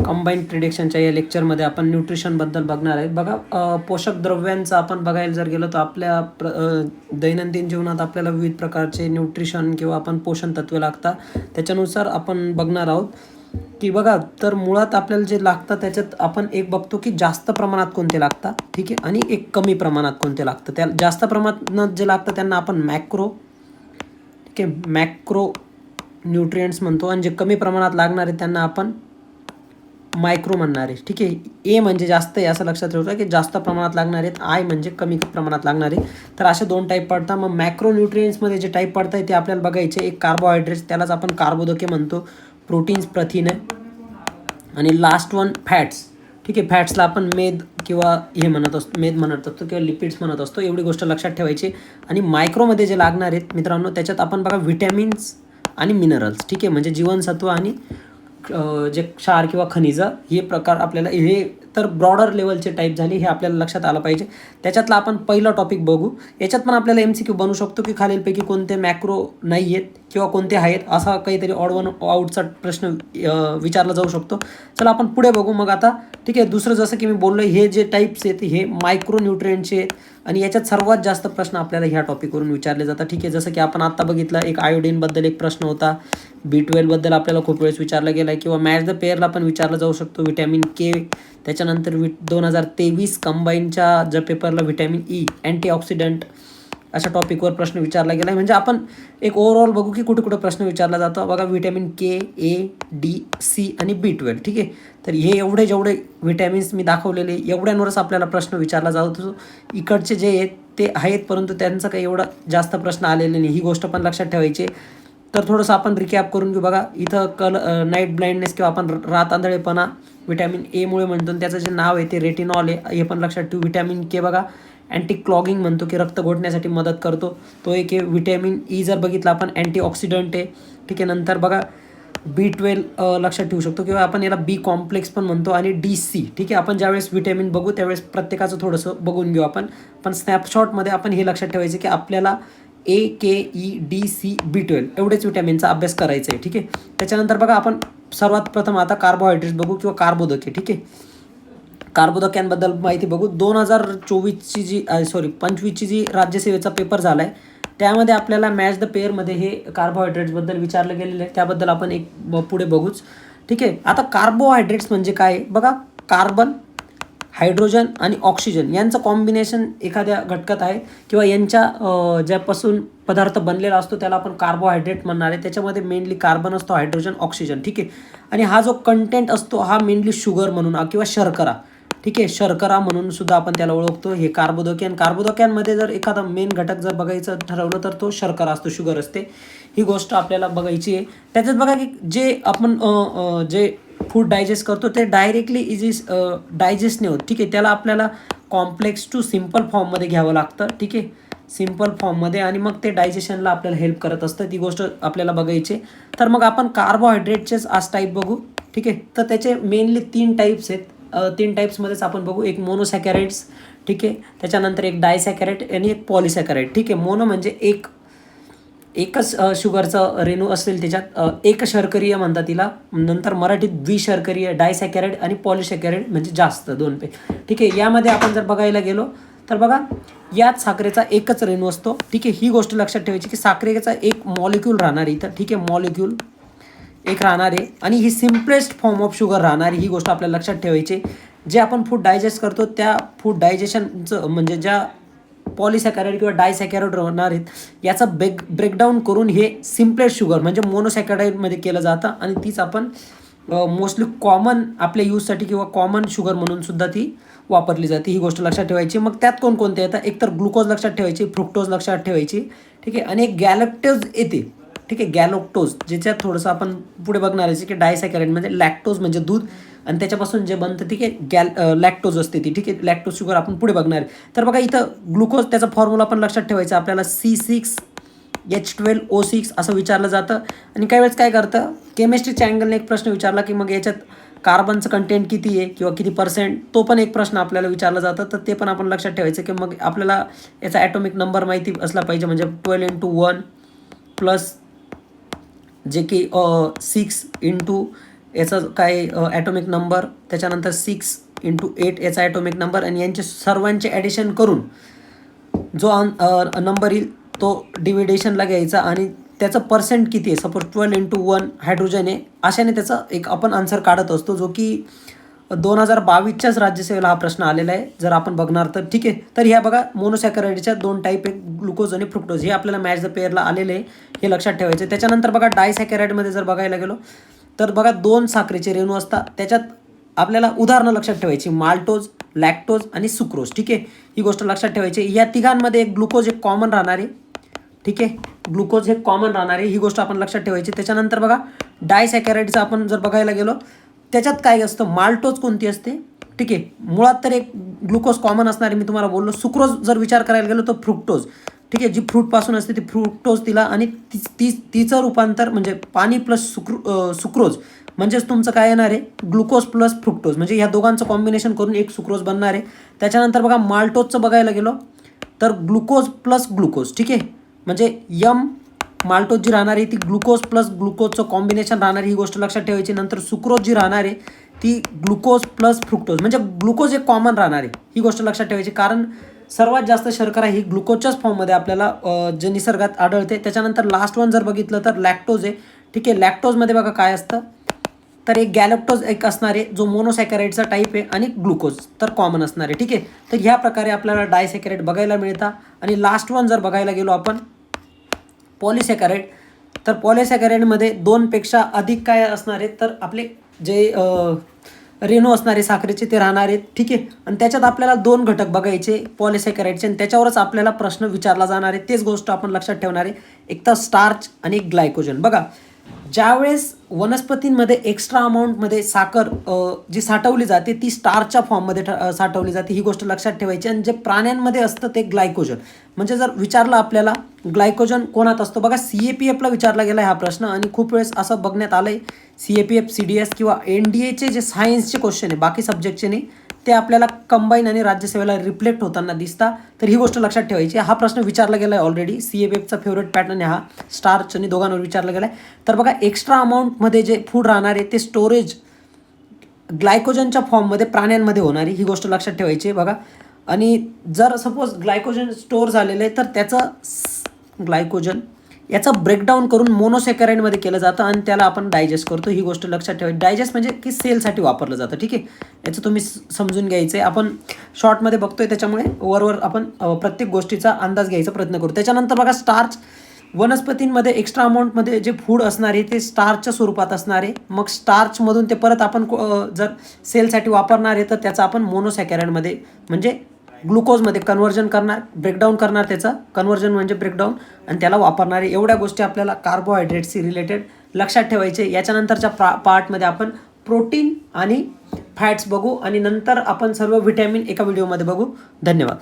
Combined प्रिडिक्शनच्या या लेक्चरमध्ये आपण न्यूट्रिशनबद्दल बघणार आहे. बघा, पोषक द्रव्यांचं आपण बघायला जर गेलो तर आपल्या दैनंदिन जीवनात आपल्याला विविध प्रकारचे न्यूट्रिशन किंवा आपण पोषण तत्वे लागतात. त्याच्यानुसार आपण बघणार आहोत की बघा, तर मुळात आपल्याला जे लागतं त्याच्यात आपण एक बघतो की जास्त प्रमाणात कोणते लागतात, ठीक आहे, आणि एक कमी प्रमाणात कोणते लागतं. त्या जास्त प्रमाणात जे लागतं त्यांना आपण मॅक्रो, ठीक आहे, मॅक्रो न्यूट्रिएंट्स म्हणतो, आणि जे कमी प्रमाणात लागणारे त्यांना आपण मायक्रो म्हणणार आहे. ठीक आहे, ए म्हणजे जास्त आहे असं लक्षात ठेवतं की जास्त प्रमाणात लागणार आहेत, आय म्हणजे कमी प्रमाणात लागणारे. तर असे दोन टाईप पडतात. मग मॅक्रो न्यूट्रिएंट्समध्ये जे टाईप पडतात ते आपल्याला बघायचे. एक कार्बोहायड्रेट्स, त्यालाच आपण कार्बोदके म्हणतो, प्रोटीन्स, प्रथिने, आणि लास्ट वन फॅट्स. ठीक आहे, फॅट्सला आपण मेद किंवा हे म्हणत असतो, मेद म्हणत असतो किंवा लिपिड्स म्हणत असतो. एवढी गोष्ट लक्षात ठेवायची. आणि मायक्रोमध्ये जे लागणार आहेत मित्रांनो, त्याच्यात आपण बघा व्हिटॅमिन्स आणि मिनरल्स, ठीक आहे, म्हणजे जीवनसत्व आणि जे क्षार किंवा खनिजं, हे प्रकार आपल्याला, हे तर ब्रॉडर लेवलचे टाईप झाले, हे आपल्याला लक्षात आलं पाहिजे. त्याच्यातला आपण पहिला टॉपिक बघू. याच्यात पण आपल्याला MCQ बनू शकतो की खालीलपैकी कोणते मॅक्रो नाही आहेत किंवा कोणते आहेत, असा काहीतरी ऑड वन आउटचा प्रश्न विचारला जाऊ शकतो. चला आपण पुढे बघू मग आता. ठीक आहे, दुसरं जसं की मी बोललो, हे जे टाईप्स आहेत हे मायक्रो न्यूट्रिएंटचे आहेत, आणि याच्यात सर्वात जास्त प्रश्न आपल्याला ह्या टॉपिकवरून विचारले जातात. ठीक आहे, जसं की आपण आत्ता बघितलं, एक आयोडीनबद्दल एक प्रश्न होता, B12बद्दल आपल्याला खूप वेळेस विचारला गेला आहे, किंवा मॅच द पेअरला पण विचारला जाऊ शकतो, व्हिटॅमिन के. त्याच्यानंतर 2023 कंबाईनच्या ज्या पेपरला व्हिटॅमिन ई, अँटीऑक्सिडंट, अशा टॉपिकवर प्रश्न विचारला गेला आहे. म्हणजे आपण एक ओव्हरऑल बघू की कुठे कुठे प्रश्न विचारला जातो. बघा, व्हिटॅमिन के, ए, डी, सी आणि B12. ठीक आहे, तर हे एवढे जेवढे व्हिटॅमिन्स मी दाखवलेले, एवढ्यांवरच आपल्याला प्रश्न विचारला जातो. इकडचे जे आहेत ते आहेत, परंतु त्यांचा काही एवढा जास्त प्रश्न आलेले नाही, ही गोष्ट पण लक्षात ठेवायची. तर थोडंसं आपण रिकॅप करून घेऊ. बघा, इथं नाईट ब्लाइंडनेस किंवा आपण रात आंधळेपणा व्हिटॅमिन एमुळे म्हणतो, आणि त्याचं जे नाव आहे ते रेटिनॉल आहे, हे पण लक्षात ठेवू. व्हिटॅमिन के बघा, अँटी क्लॉगिंग म्हणतो की रक्त घोटण्यासाठी मदत करतो, तो एक आहे. व्हिटॅमिन ई जर बघितलं आपण, अँटीऑक्सिडंट आहे. ठीक आहे, नंतर बघा B12 लक्षात ठेवू शकतो, किंवा आपण याला बी कॉम्प्लेक्स पण म्हणतो, आणि DC. ठीक आहे, आपण ज्यावेळेस व्हिटॅमिन बघू त्यावेळेस प्रत्येकाचं थोडंसं बघून घेऊ आपण. पण स्नॅपशॉटमध्ये आपण हे लक्षात ठेवायचं की आपल्याला A, K, E, D, C, B12 एवढेच विटॅमिनचा अभ्यास करायचा आहे. ठीक आहे, त्याच्यानंतर बघा आपण सर्वात प्रथम आता कार्बोहायड्रेट्स बघू किंवा कार्बोदके. ठीक आहे, कार्बोदक्यांबद्दल माहिती बघू. 2024ची जी 25ची जी राज्यसेवेचा पेपर झाला आहे, त्यामध्ये आपल्याला मॅच द पेअरमध्ये हे कार्बोहायड्रेट्सबद्दल विचारलं गेलेलं आहे, त्याबद्दल आपण एक पुढे बघूच. ठीक आहे, आता कार्बोहायड्रेट्स म्हणजे काय बघा, कार्बन, हायड्रोजन आणि ऑक्सिजन यांचं कॉम्बिनेशन एखाद्या घटकात आहे, किंवा यांच्या ज्यापासून पदार्थ बनलेला असतो त्याला आपण कार्बोहायड्रेट म्हणणार आहे. त्याच्यामध्ये मेनली कार्बन असतो, हायड्रोजन, ऑक्सिजन. ठीक आहे, आणि हा जो कंटेंट असतो हा मेनली शुगर म्हणून किंवा शर्करा, ठीक आहे, शर्करा म्हणून सुद्धा आपण त्याला ओळखतो. हे कार्बोदके. आणि कार्बोदक्यांमध्ये जर एखादा मेन घटक जर बघायचं ठरवलं तर तो शर्करा असतो, शुगर असते. ही गोष्ट आपल्याला बघायची आहे. त्याच्यात बघा की जे आपण जे फूड डायजेस्ट करतो ते डायरेक्टली डायजेस्ट नाही होत. ठीक आहे, त्याला आपल्याला कॉम्प्लेक्स टू सिम्पल फॉर्ममध्ये घ्यावं लागतं. ठीक आहे, सिम्पल फॉर्ममध्ये, आणि मग ते डायजेशनला आपल्याला हेल्प करत असतं. ती गोष्ट आपल्याला बघायची. तर मग आपण कार्बोहायड्रेटचेच आज टाईप बघू. ठीक आहे, तर त्याचे मेनली 3 टाईप्स आहेत. 3 टाईप्समध्येच आपण बघू. एक मोनोसॅकॅराइड्स, ठीक आहे, त्याच्यानंतर एक डायसॅकॅराइड आणि एक पॉलिसॅकॅराइड. ठीक आहे, मोनो म्हणजे एकच शुगरचं रेणू असेल त्याच्यात, एक शर्करीय म्हणतात तिला. नंतर मराठीत द्विशर्करीय, डायसॅकॅराइड, आणि पॉलिसॅकॅराइड म्हणजे जास्त, 2 पे. ठीक आहे, यामध्ये आपण जर बघायला गेलो तर बघा, यात साखरेचा एकच रेणू असतो. ठीक आहे, ही गोष्ट लक्षात ठेवायची की साखरेचा एक मॉलिक्यूल राहणार इथं. ठीक आहे, मॉलिक्यूल एक राहणार आहे, आणि ही सिम्पलेस्ट फॉर्म ऑफ शुगर राहणार आहे. ही गोष्ट आपल्याला लक्षात ठेवायची. जे आपण फूड डायजेस्ट करतो त्या फूड डायजेशनचं म्हणजे ज्या पॉलिसॅकॅराइड किंवा डायसॅकॅराइड राहणार आहेत, याचं ब्रेकडाऊन करून हे सिम्पलेस्ट शुगर म्हणजे मोनोसॅकॅराइडमध्ये केलं जातं, आणि तीच आपण मोस्टली कॉमन आपल्या यूजसाठी किंवा कॉमन शुगर म्हणून सुद्धा ती वापरली जाते. ही गोष्ट लक्षात ठेवायची. मग त्यात कोणकोणते येतात, एक तर ग्लुकोज लक्षात ठेवायची, फ्रुक्टोज लक्षात ठेवायची. ठीक आहे, आणि एक गॅलेक्टोज येते. ठीक आहे, गॅलोक्टोज, ज्याच्यात थोडंसं आपण पुढे बघणार आहे की डायसॅकॅराइड म्हणजे लॅक्टोज म्हणजे दूध, आणि त्याच्यापासून जे बनतं ठीक आहे लॅक्टोज असते ती. ठीक आहे, लॅक्टोज शुगर आपण पुढे बघणार आहे. तर बघा इथं ग्लुकोज, त्याचा फॉर्म्युला पण लक्षात ठेवायचा आपल्याला, C6H12O6 असं विचारलं जातं. आणि काही वेळेस काय करतं, केमिस्ट्रीच्या अँगलने एक प्रश्न विचारला की मग याच्यात कार्बनचं कंटेंट किती आहे किंवा किती %, तो पण एक प्रश्न आपल्याला विचारला जातं. तर ते पण आपण लक्षात ठेवायचं की मग आपल्याला याचा ॲटॉमिक नंबर माहिती असला पाहिजे, म्हणजे 12 × 1 प्लस जे की 6 × याचं काय ॲटॉमिक नंबर, त्याच्यानंतर 6 × 8 याचा ॲटॉमिक नंबर, आणि यांचे सर्वांचे ॲडिशन करून जो नंबर येईल तो डिव्हिडेशनला घ्यायचा आणि त्याचं पर्सेंट किती आहे. सपोज 12 × 1 हायड्रोजन आहे, अशाने त्याचा एक आपण आन्सर काढत असतो, जो की 2022च्याच राज्यसेवेला हा प्रश्न आलेला आहे जर आपण बघणार तर. ठीक आहे, तर ह्या बघा मोनोसॅकराइडच्या 2 टाईप आहे, ग्लुकोज आणि फ्रुक्टोज. हे आपल्याला मॅच द पेअरला आलेले आहे, हे लक्षात ठेवायचे. त्याच्यानंतर बघा डायसॅकराइडमध्ये जर बघायला गेलो तर बघा 2 साखरेचे रेणू असतात. त्याच्यात आपल्याला उदाहरणं लक्षात ठेवायची, माल्टोज, लॅक्टोज आणि सुक्रोज. ठीक आहे, ही गोष्ट लक्षात ठेवायची. या तिघांमध्ये एक ग्लुकोज एक कॉमन राहणार आहे. ठीक आहे, ग्लुकोज हे कॉमन राहणार आहे, ही गोष्ट आपण लक्षात ठेवायची. त्याच्यानंतर बघा डायसॅकराइडचं आपण जर बघायला गेलो त्याच्यात काय असतं, माल्टोज कोणती असते. ठीक आहे, मुळात तर एक ग्लुकोज कॉमन असणार आहे, मी तुम्हाला बोललो. सुक्रोज जर विचार करायला गेलो तर फ्रुक्टोज. ठीक आहे, जी फ्रूटपासून असते ती फ्रुक्टोज तिला, आणि तिचं रूपांतर म्हणजे पाणी प्लस सुक्रोज म्हणजेच तुमचं काय येणार आहे, ग्लुकोज प्लस फ्रुक्टोज. म्हणजे ह्या दोघांचं कॉम्बिनेशन करून एक सुक्रोज बनणार आहे. त्याच्यानंतर बघा माल्टोजचं बघायला गेलो तर ग्लुकोज प्लस ग्लुकोज. ठीक आहे, म्हणजे माल्टोज जी राहणार आहे ती ग्लुकोज प्लस ग्लुकोजचं कॉम्बिनेशन राहणार, ही गोष्ट लक्षात ठेवायची. नंतर सुक्रोज जी राहणार आहे ती ग्लुकोज प्लस फ्रुक्टोज, म्हणजे ग्लुकोज एक कॉमन राहणार आहे, ही गोष्ट लक्षात ठेवायची. कारण सर्वात जास्त शर्करा ही ग्लुकोजच्याच फॉर्ममध्ये आपल्याला जे निसर्गात आढळते. त्याच्यानंतर लास्ट वन जर बघितलं तर लॅक्टोज आहे. ठीक आहे, लॅक्टोजमध्ये बघा काय असतं, तर एक गॅलेक्टोज एक असणार आहे जो मोनोसॅकराइडचा टाईप आहे, आणि ग्लुकोज तर कॉमन असणार आहे. ठीक आहे, तर ह्या प्रकारे आपल्याला डायसॅकराइड बघायला मिळतात. आणि लास्ट वन जर बघायला गेलो आपण पॉलिसॅकराइड, तर पॉलिसॅकराइडमध्ये 2पेक्षा अधिक काय असणार आहेत, तर आपले जे रेणू असणारे साखरेचे ते राहणार आहेत. ठीक आहे, आणि त्याच्यात आपल्याला 2 घटक बघायचे पॉलिसॅकराइडचे, आणि त्याच्यावरच आपल्याला प्रश्न विचारला जाणार आहे. तेच गोष्ट आपण लक्षात ठेवणार आहे, एक तर स्टार्च आणि एक ग्लायकोजन. बघा ज्यावेळेस वनस्पतींमध्ये एक्स्ट्रा अमाऊंटमध्ये साखर जी साठवली जाते ती स्टार्चच्या फॉर्ममध्ये साठवली जाते, ही गोष्ट लक्षात ठेवायची. आणि जे प्राण्यांमध्ये असतं ते ग्लायकोजन. म्हणजे जर विचारलं आपल्याला ग्लायकोजन कोणात असतो, बघा CAPFला विचारला गेला हा प्रश्न, आणि खूप वेळेस असं बघण्यात आलं आहे CAPF, CDS किंवा NDAचे जे सायन्सचे क्वेश्चन आहे बाकी सब्जेक्टचे नाही, ते आपल्याला कंबाईन आणि राज्यसेवेला रिफ्लेक्ट होताना दिसतात. तर ही गोष्ट लक्षात ठेवायची. हा प्रश्न विचारला गेला आहे ऑलरेडी, CAPFचा फेवरेट पॅटर्न आहे हा, स्टार्च आणि दोघांवर विचारला गेला आहे. तर बघा एक्स्ट्रा अमाऊंटमध्ये जे फूड राहणार आहे ते स्टोरेज ग्लायकोजनच्या फॉर्ममध्ये प्राण्यांमध्ये होणार आहे, ही गोष्ट लक्षात ठेवायची आहे. बघा, आणि जर सपोज ग्लायकोजन स्टोअर झालेलं आहे तर त्याचं ग्लायकोजन याचं ब्रेकडाऊन करून मोनोसॅकराइडमध्ये केलं जातं आणि त्याला आपण डायजेस्ट करतो, ही गोष्ट लक्षात ठेवायची. डायजेस्ट म्हणजे की सेलसाठी वापरलं जातं. ठीक आहे, याचं तुम्ही समजून घ्यायचं आहे. आपण शॉर्टमध्ये बघतोय त्याच्यामुळे वरवर आपण प्रत्येक गोष्टीचा अंदाज घ्यायचा प्रयत्न करू. त्याच्यानंतर बघा स्टार्च, वनस्पतींमध्ये एक्स्ट्रा अमाऊंटमध्ये जे फूड असणार आहे ते स्टार्चच्या स्वरूपात असणार आहे. मग स्टार्चमधून ते परत आपण जर सेलसाठी वापरणार आहे तर त्याचं आपण मोनोसॅकराइडमध्ये म्हणजे ग्लुकोजमध्ये कन्व्हर्जन करणार, ब्रेकडाऊन करणार, त्याचं कन्व्हर्जन म्हणजे ब्रेकडाऊन, आणि त्याला वापरणारे. एवढ्या गोष्टी आपल्याला कार्बोहायड्रेट्सशी रिलेटेड लक्षात ठेवायचे. याच्यानंतरच्या पार्टमध्ये आपण प्रोटीन आणि फॅट्स बघू, आणि नंतर आपण सर्व व्हिटॅमिन एका व्हिडिओमध्ये बघू. धन्यवाद.